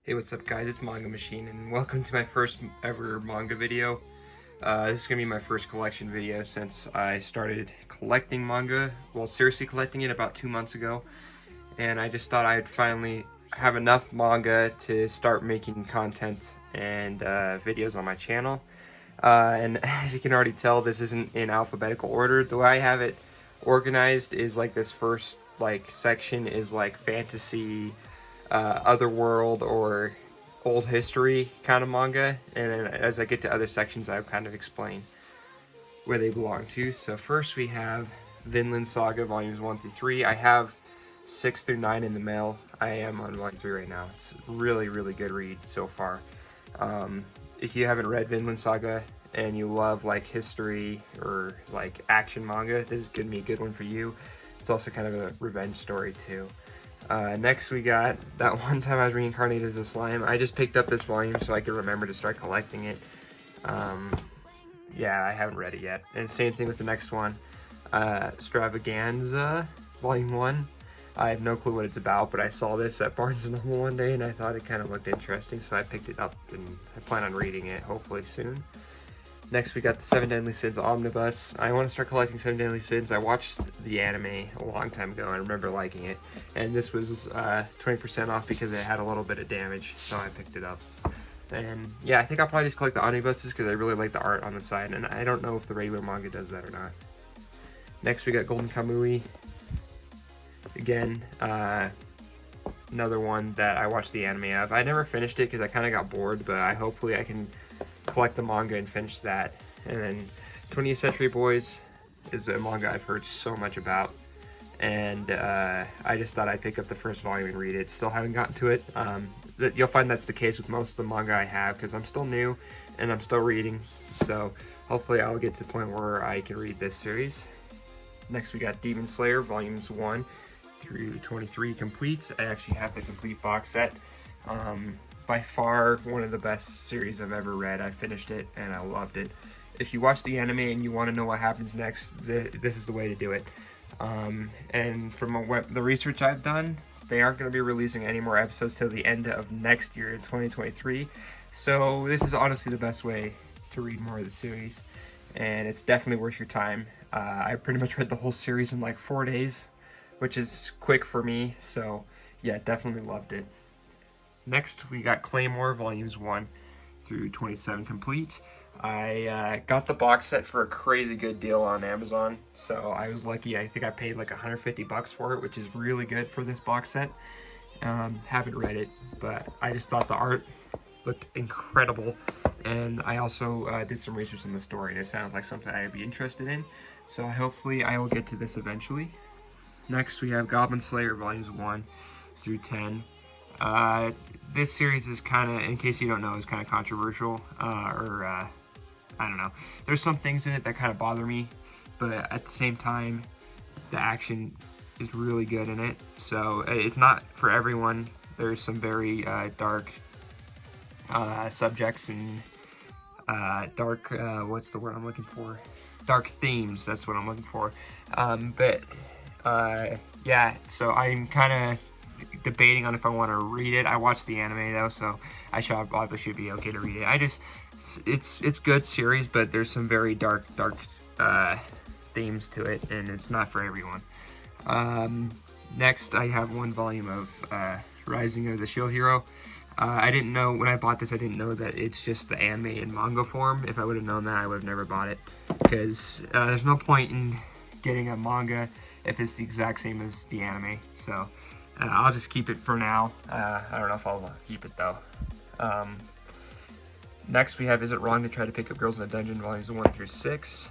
Hey, what's up guys, it's Manga Machine and welcome to my first ever manga video. This is going to be my first collection video since I started collecting manga, well seriously collecting it about 2 months ago. And I just thought I'd finally have enough manga to start making content and videos on my channel. And as you can already tell, this isn't in alphabetical order. The way I have it organized is like this first section is like fantasy, otherworld or old history kind of manga, and then as I get to other sections I'll kind of explain where they belong to. So first we have Vinland Saga Volumes 1 through 3. I have 6 through 9 in the mail. I am on Volume 3 right now. It's really good read so far. If you haven't read Vinland Saga and you love like history or like action manga, this is gonna be a good one for you. It's also kind of a revenge story too. Next we got That One Time I Was Reincarnated as a Slime. I just picked up this volume so I could remember to start collecting it. Yeah, I haven't read it yet. And same thing with the next one, Extravaganza Volume 1. I have no clue what it's about, but I saw this at Barnes & Noble one day and I thought it kind of looked interesting, so I picked it up and I plan on reading it hopefully soon. Next we got the 7 Deadly Sins Omnibus. I want to start collecting 7 Deadly Sins. I watched the anime a long time ago and I remember liking it. And this was 20% off because it had a little bit of damage, so I picked it up. And yeah, I think I'll probably just collect the omnibuses because I really like the art on the side, and I don't know if the regular manga does that or not. Next we got Golden Kamui. Again, another one that I watched the anime of. I never finished it because I kind of got bored, but hopefully I can collect the manga and finish that. And then 20th Century Boys is a manga I've heard so much about, and I just thought I'd pick up the first volume and read it. Still haven't gotten to it. You'll find that's the case with most of the manga I have because I'm still new and I'm still reading, so hopefully I'll get to the point where I can read this series. Next we got Demon Slayer Volumes 1 through 23 complete. I actually have the complete box set. By far one of the best series I've ever read. I finished it and I loved it. If you watch the anime and you want to know what happens next, this is the way to do it. And from the research I've done, they aren't going to be releasing any more episodes till the end of next year in 2023. So this is honestly the best way to read more of the series, and it's definitely worth your time. I pretty much read the whole series in like 4 days, which is quick for me, so yeah, definitely loved it. Next, we got Claymore Volumes 1 through 27 complete. I got the box set for a crazy good deal on Amazon, so I was lucky. I think I paid like $150 for it, which is really good for this box set. Haven't read it, but I just thought the art looked incredible, and I also did some research on the story, and it sounded like something I'd be interested in, so hopefully I will get to this eventually. Next, we have Goblin Slayer Volumes 1 through 10. This series is kind of, in case you don't know, is kind of controversial, I don't know. There's some things in it that kind of bother me, but at the same time, the action is really good in it. So it's not for everyone. There's some very dark subjects and dark, what's the word I'm looking for? Dark themes, that's what I'm looking for. Yeah, so I'm kind of debating on if I want to read it. I watched the anime though, so I probably should be okay to read it. It's good series, but there's some very dark themes to it, and it's not for everyone. Next, I have 1 volume of Rising of the Shield Hero. I didn't know when I bought this. I didn't know that it's just the anime in manga form. If I would have known that, I would have never bought it, because there's no point in getting a manga if it's the exact same as the anime. So I'll just keep it for now. I don't know if I'll keep it though. Next we have Is It Wrong to Try to Pick Up Girls in a Dungeon Volumes 1 through 6.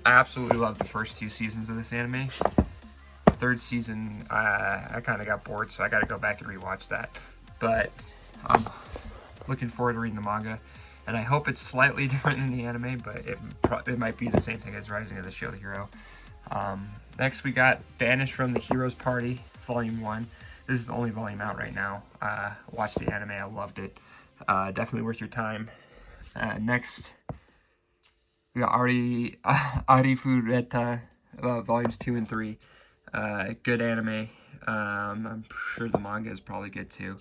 Absolutely love the first 2 seasons of this anime. Third season, I kind of got bored, so I got to go back and rewatch that. But I'm looking forward to reading the manga, and I hope it's slightly different than the anime, but it might be the same thing as Rising of the Shield Hero. Next we got Vanish from the Heroes Party Volume 1. This is the only volume out right now. Watched the anime, I loved it. Definitely worth your time. Next, we got Arifureta Volumes 2 and 3. Good anime. I'm sure the manga is probably good too.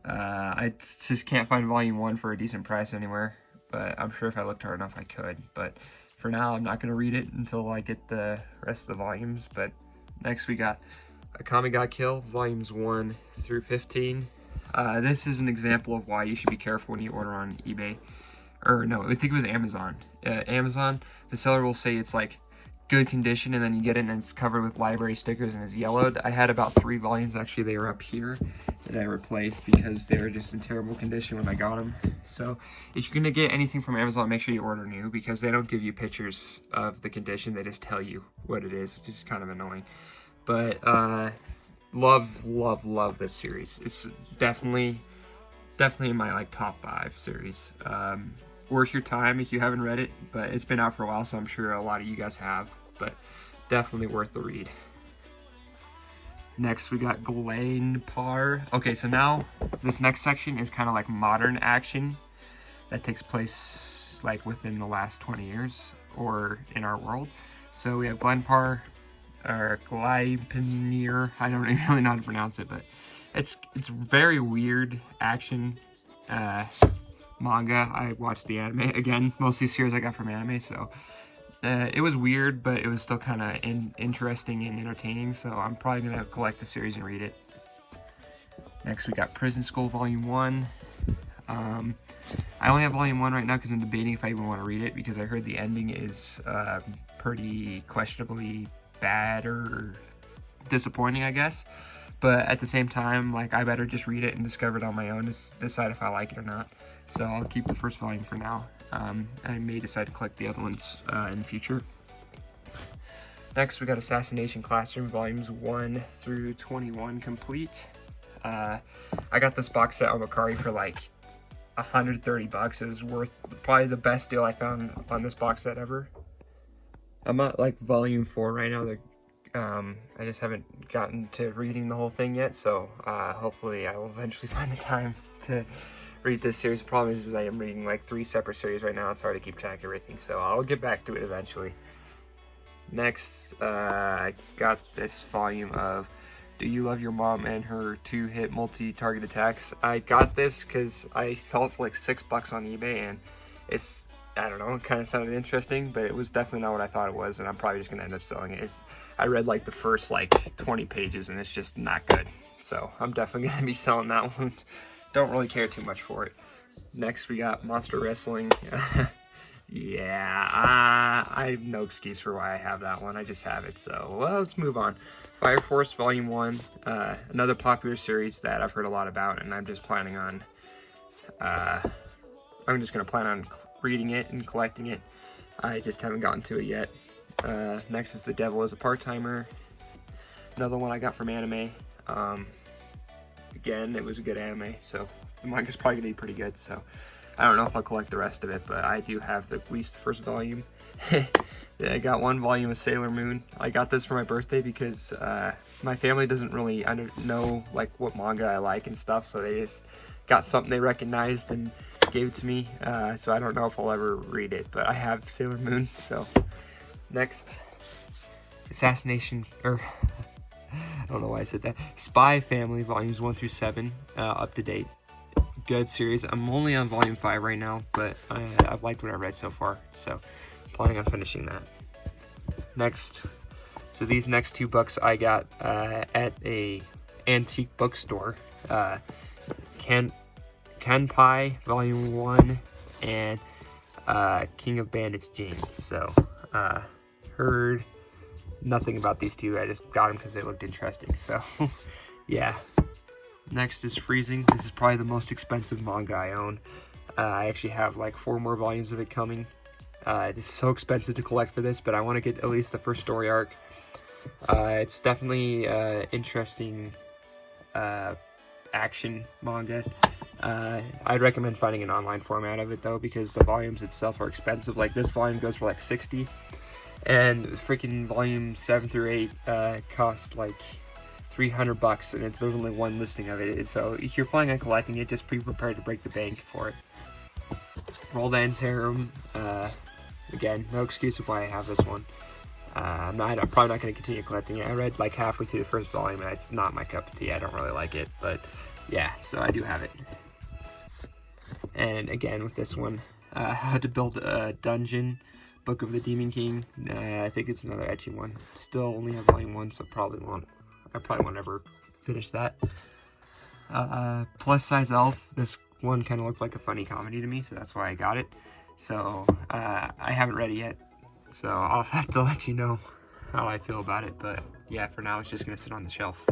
I just can't find volume 1 for a decent price anywhere, but I'm sure if I looked hard enough I could. But for now, I'm not going to read it until I get the rest of the volumes. But next we got A Kami Ga Kill, volumes 1 through 15. This is an example of why you should be careful when you order on eBay. Or no, I think it was Amazon. Amazon, the seller will say it's like good condition, and then you get it and it's covered with library stickers and it's yellowed. I had about 3 volumes, actually they were up here, that I replaced because they were just in terrible condition when I got them. So if you're gonna get anything from Amazon, make sure you order new, because they don't give you pictures of the condition, they just tell you what it is, which is kind of annoying. But love this series. It's definitely in my like top 5 series. Worth your time if you haven't read it, but it's been out for a while, so I'm sure a lot of you guys have, but definitely worth the read. Next we got Glenpar. Okay, so now this next section is kind of like modern action that takes place like within the last 20 years or in our world. So we have Glenpar, or Gleipnir, I don't really know how to pronounce it, but it's very weird action manga. I watched the anime. Again, most of these series I got from anime, so it was weird, but it was still kind of interesting and entertaining, so I'm probably going to collect the series and read it. Next we got Prison School Volume 1. I only have Volume 1 right now because I'm debating if I even want to read it, because I heard the ending is pretty questionably bad or disappointing, I guess. But at the same time, like, I better just read it and discover it on my own to decide if I like it or not. So I'll keep the first volume for now. I may decide to collect the other ones in the future. Next, we got Assassination Classroom Volumes 1 through 21 complete. I got this box set on Mercari for like $130. It was worth probably the best deal I found on this box set ever. I'm at like volume 4 right now. I just haven't gotten to reading the whole thing yet, so hopefully I will eventually find the time to read this series. The problem is I am reading like 3 separate series right now. It's hard to keep track of everything, so I'll get back to it eventually. Next, I got this volume of Do You Love Your Mom and Her 2-Hit Multi-Target Attacks. I got this because I saw it for like $6 on eBay, and it's, I don't know, it kind of sounded interesting, but it was definitely not what I thought it was, and I'm probably just going to end up selling it. I read like the first like 20 pages, and it's just not good. So I'm definitely going to be selling that one. Don't really care too much for it. Next, we got Monster Wrestling. Yeah, I have no excuse for why I have that one. I just have it, so well, let's move on. Fire Force Volume 1, another popular series that I've heard a lot about, and I'm just planning on, I'm just going to plan on reading it and collecting it. I just haven't gotten to it yet. Next is The Devil is a Part-Timer, another one I got from anime. Again, it was a good anime, so the manga's probably going to be pretty good, so I don't know if I'll collect the rest of it, but I do have at least the first volume. I got 1 volume of Sailor Moon. I got this for my birthday because my family doesn't really know like what manga I like and stuff, so they just got something they recognized and gave it to me. So I don't know if I'll ever read it, but I have Sailor Moon. So next, Assassination, or I don't know why I said that. Spy Family Volumes 1 through 7, up to date. Good series. I'm only on volume 5 right now, but I've liked what I read so far, so planning on finishing that. Next, so these next 2 books I got at a antique bookstore. Kanpai Volume 1 and King of Bandits James. So heard nothing about these 2. I just got them because they looked interesting, so yeah. Next is Freezing. This is probably the most expensive manga I own. I actually have like 4 more volumes of it coming. It's so expensive to collect for this, but I want to get at least the first story arc. It's definitely interesting action manga. I'd recommend finding an online format of it though, because the volumes itself are expensive. Like this volume goes for like $60, and freaking volume 7 through 8 cost like $300, and there's only 1 listing of it. So if you're planning on collecting it, just be prepared to break the bank for it. Roldan's Harem. Again, no excuse of why I have this one. I'm probably not going to continue collecting it. I read like halfway through the first volume, and it's not my cup of tea. I don't really like it, but yeah, so I do have it. And again, with this one, how to build a dungeon, Book of the Demon King. I think it's another ecchi one. Still only have volume 1, so I probably won't ever finish that. Plus Size Elf. This one kind of looked like a funny comedy to me, so that's why I got it. So I haven't read it yet, so I'll have to let you know how I feel about it. But yeah, for now it's just gonna sit on the shelf.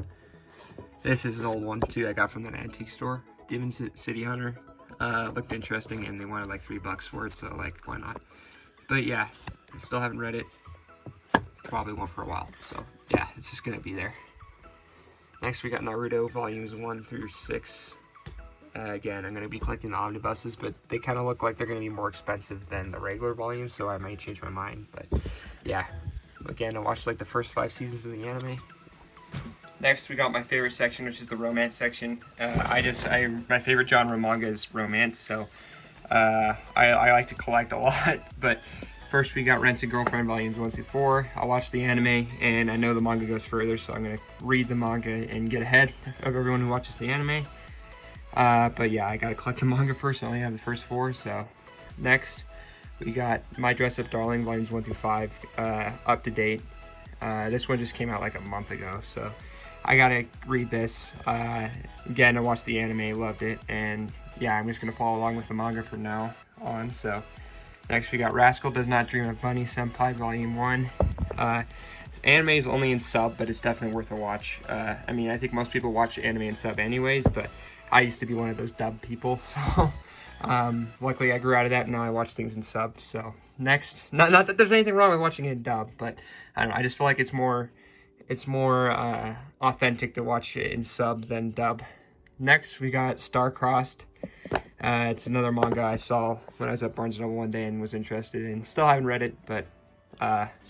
This is an old one too. I got from an antique store. Demon City Hunter. Looked interesting, and they wanted like $3 for it, so like, why not? But yeah, I still haven't read it. Probably won't for a while. So yeah, it's just gonna be there. Next, we got Naruto volumes 1 through 6. Again, I'm gonna be collecting the omnibuses, but they kind of look like they're gonna be more expensive than the regular volumes, so I might change my mind. But yeah, again, I watched like the first 5 seasons of the anime. Next, we got my favorite section, which is the romance section. My favorite genre of manga is romance, so I like to collect a lot. But first, we got Rent a Girlfriend volumes 1 through 4. I'll watch the anime, and I know the manga goes further, so I'm gonna read the manga and get ahead of everyone who watches the anime. But yeah, I gotta collect the manga first. I only have the first 4. So next, we got My Dress Up Darling volumes 1 through 5, up to date. This one just came out like a month ago, so I gotta read this. Again, I watched the anime, loved it, and yeah, I'm just gonna follow along with the manga from now on. So next, we got Rascal Does Not Dream of Bunny Senpai volume 1. Anime is only in sub, but it's definitely worth a watch. I mean, I think most people watch anime in sub anyways, but I used to be one of those dub people, so luckily I grew out of that, and now I watch things in sub. So next, not that there's anything wrong with watching it in dub, but I don't know, I just feel like it's more authentic to watch it in sub than dub. Next, we got Star-Crossed. It's another manga I saw when I was at Barnes & Noble one day and was interested in. Still haven't read it, but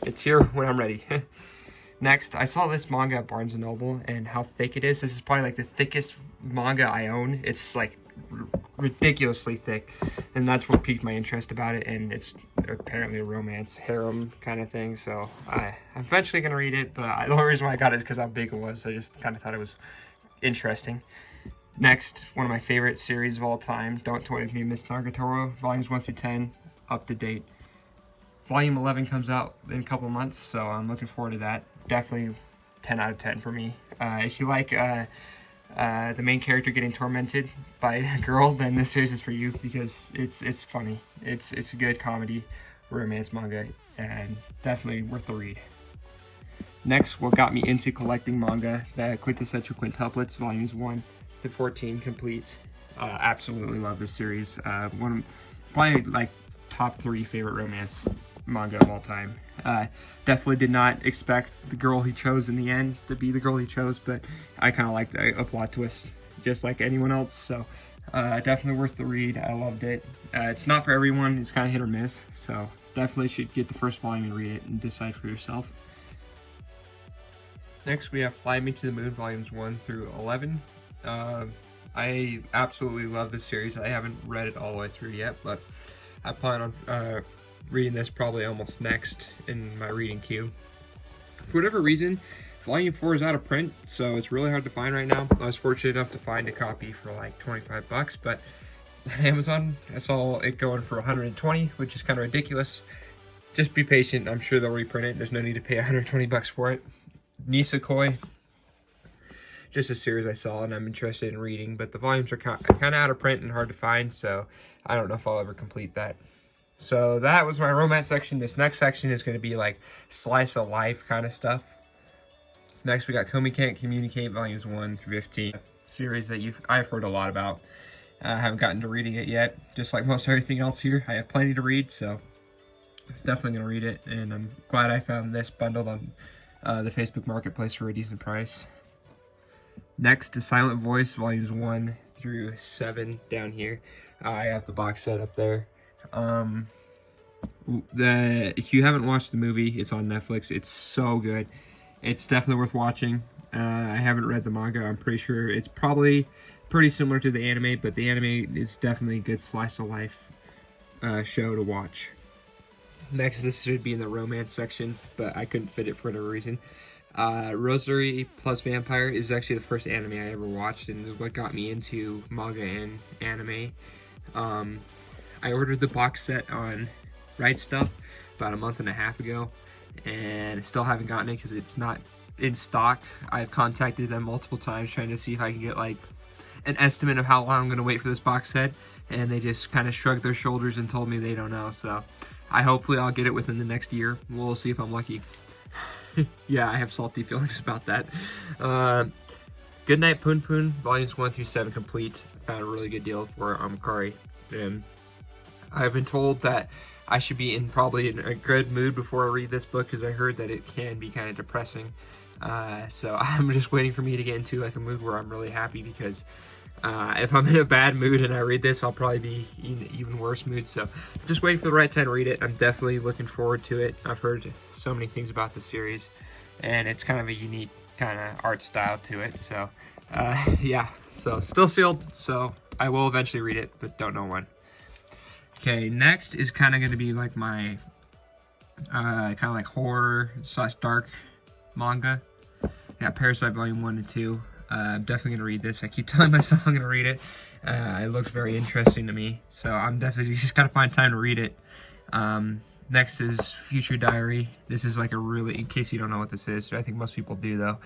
it's here when I'm ready. Next, I saw this manga at Barnes & Noble and how thick it is. This is probably like the thickest manga I own. It's like ridiculously thick, and that's what piqued my interest about it. And it's apparently a romance harem kind of thing, so I'm eventually gonna read it. But the only reason why I got it is because how big it was. I just kind of thought it was interesting. Next, one of my favorite series of all time, Don't Toy With Me, Miss Nagatoro, volumes 1 through 10, up to date. Volume 11 comes out in a couple months, so I'm looking forward to that. Definitely 10 out of 10 for me. If you like the main character getting tormented by a girl, then this series is for you, because it's funny. It's a good comedy romance manga, and definitely worth the read. Next, what got me into collecting manga, the Quintessential Quintuplets, volumes 1 to 14 complete. Absolutely love this series. One of probably like top 3 favorite romance manga of all time. Definitely did not expect the girl he chose in the end to be the girl he chose, but I kind of liked a plot twist, just like anyone else. So definitely worth the read. I loved it. It's not for everyone. It's kind of hit or miss, so definitely should get the first volume and read it and decide for yourself. Next, we have Fly Me to the Moon volumes 1 through 11. I absolutely love this series. I haven't read it all the way through yet, but I plan on reading this probably almost next in my reading queue. For whatever reason, volume 4 is out of print, so it's really hard to find right now. I was fortunate enough to find a copy for like $25, but on Amazon, I saw it going for $120, which is kind of ridiculous. Just be patient. I'm sure they'll reprint it. There's no need to pay $120 for it. Nisekoi, just a series I saw and I'm interested in reading, but the volumes are kind of out of print and hard to find, so I don't know if I'll ever complete that. So that was my romance section. This next section is going to be like slice of life kind of stuff. Next, we got Komi Can't Communicate volumes 1 through 15, series that I've heard a lot about. I haven't gotten to reading it yet. Just like most everything else here, I have plenty to read, so definitely going to read it, and I'm glad I found this bundled on the Facebook Marketplace for a decent price. Next is Silent Voice volumes 1 through 7 down here. I have the box set up there. If you haven't watched the movie, it's on Netflix. It's so good. It's definitely worth watching. I haven't read the manga. I'm pretty sure it's probably pretty similar to the anime, but the anime is definitely a good slice of life show to watch. Next, this should be in the romance section, but I couldn't fit it for whatever reason. Rosary Plus Vampire is actually the first anime I ever watched, and is what got me into manga and anime. I ordered the box set on Right Stuff about a month and a half ago, and I still haven't gotten it because it's not in stock. I've contacted them multiple times trying to see if I can get like an estimate of how long I'm going to wait for this box set, and they just kind of shrugged their shoulders and told me they don't know. So hopefully I'll get it within the next year. We'll see if I'm lucky. Yeah, I have salty feelings about that. Goodnight Poon Poon, volumes 1 through 7 complete. Found a really good deal for Amakari. And I've been told that I should be probably in a good mood before I read this book, because I heard that it can be kind of depressing. So I'm just waiting for me to get into like a mood where I'm really happy, because if I'm in a bad mood and I read this, I'll probably be in even worse mood. So just waiting for the right time to read it. I'm definitely looking forward to it. I've heard so many things about the series, and it's kind of a unique kind of art style to it. So yeah, so still sealed, so I will eventually read it, but don't know when. Okay, next is kind of going to be like my kind of like horror / dark manga. Yeah, Parasite Volume 1 and 2. I'm definitely going to read this. I keep telling myself I'm going to read it. It looks very interesting to me, so I'm definitely just got to find time to read it. Next is Future Diary. This is like a really, in case you don't know what this is, I think most people do though.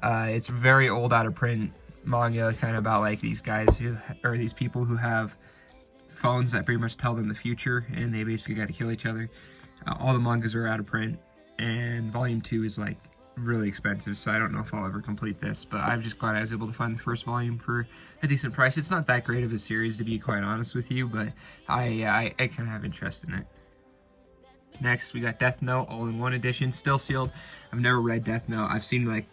It's very old, out of print manga, kind of about like these guys or these people who have phones that pretty much tell them the future, and they basically got to kill each other. All the mangas are out of print, and Volume 2 is like really expensive, so I don't know if I'll ever complete this, but I'm just glad I was able to find the first volume for a decent price. It's not that great of a series, to be quite honest with you, but I kind of have interest in it. Next, we got Death Note All-in-One Edition, still sealed. I've never read Death Note. I've seen like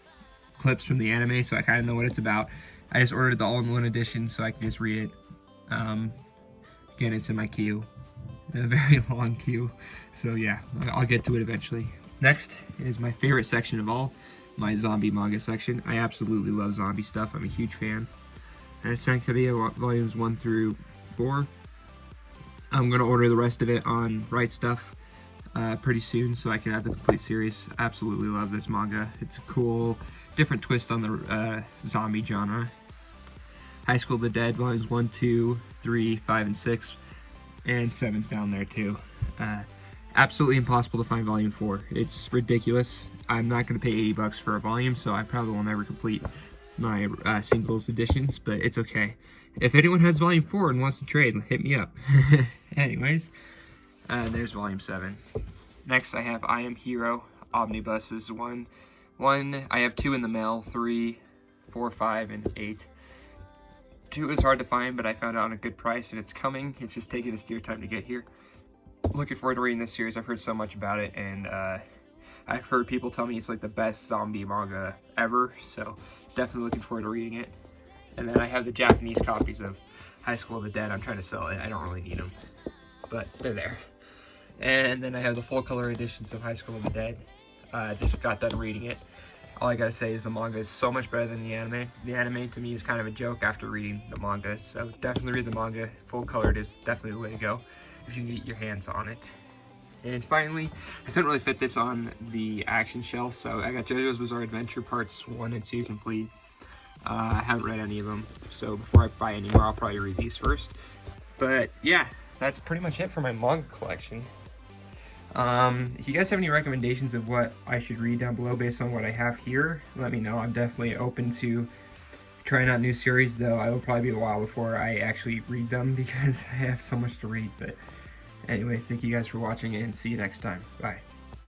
clips from the anime, so I kind of know what it's about. I just ordered the All-in-One Edition so I can just read it. Again, it's in my queue, a very long queue, so yeah, I'll get to it eventually. Next is my favorite section of all, my zombie manga section. I absolutely love zombie stuff. I'm a huge fan. And it's Sankabia volumes 1 through 4. I'm going to order the rest of it on Right Stuff pretty soon so I can have the complete series. I absolutely love this manga. It's a cool, different twist on the zombie genre. High School of the Dead volumes 1, 2, 3, 5, and 6. And 7's down there too. Absolutely impossible to find volume 4. It's ridiculous. I'm not going to pay $80 for a volume, so I probably will never complete my singles editions, but it's okay. If anyone has volume 4 and wants to trade, hit me up. Anyways, there's volume 7. Next, I have I Am Hero Omnibus. This is one. I have 2 in the mail, 3, 4, 5, and 8. 2 is hard to find, but I found it on a good price, and it's coming. It's just taking its dear time to get here. Looking forward to reading this series. I've heard so much about it, and I've heard people tell me it's like the best zombie manga ever, so definitely looking forward to reading it. And then I have the Japanese copies of High School of the Dead. I'm trying to sell it. I don't really need them, but they're there. And then I have the full color editions of High School of the Dead. Just got done reading it. All I gotta say is the manga is so much better than the anime. The anime to me is kind of a joke after reading the manga, so definitely read the manga. Full colored is definitely the way to go if you can get your hands on it. And finally, I couldn't really fit this on the action shelf, so I got JoJo's Bizarre Adventure Parts 1 and 2 complete. I haven't read any of them, so before I buy any more, I'll probably read these first. But yeah, that's pretty much it for my manga collection. If you guys have any recommendations of what I should read down below based on what I have here, let me know. I'm definitely open to trying out new series, though I will probably be a while before I actually read them because I have so much to read. But anyways, thank you guys for watching, and see you next time. Bye.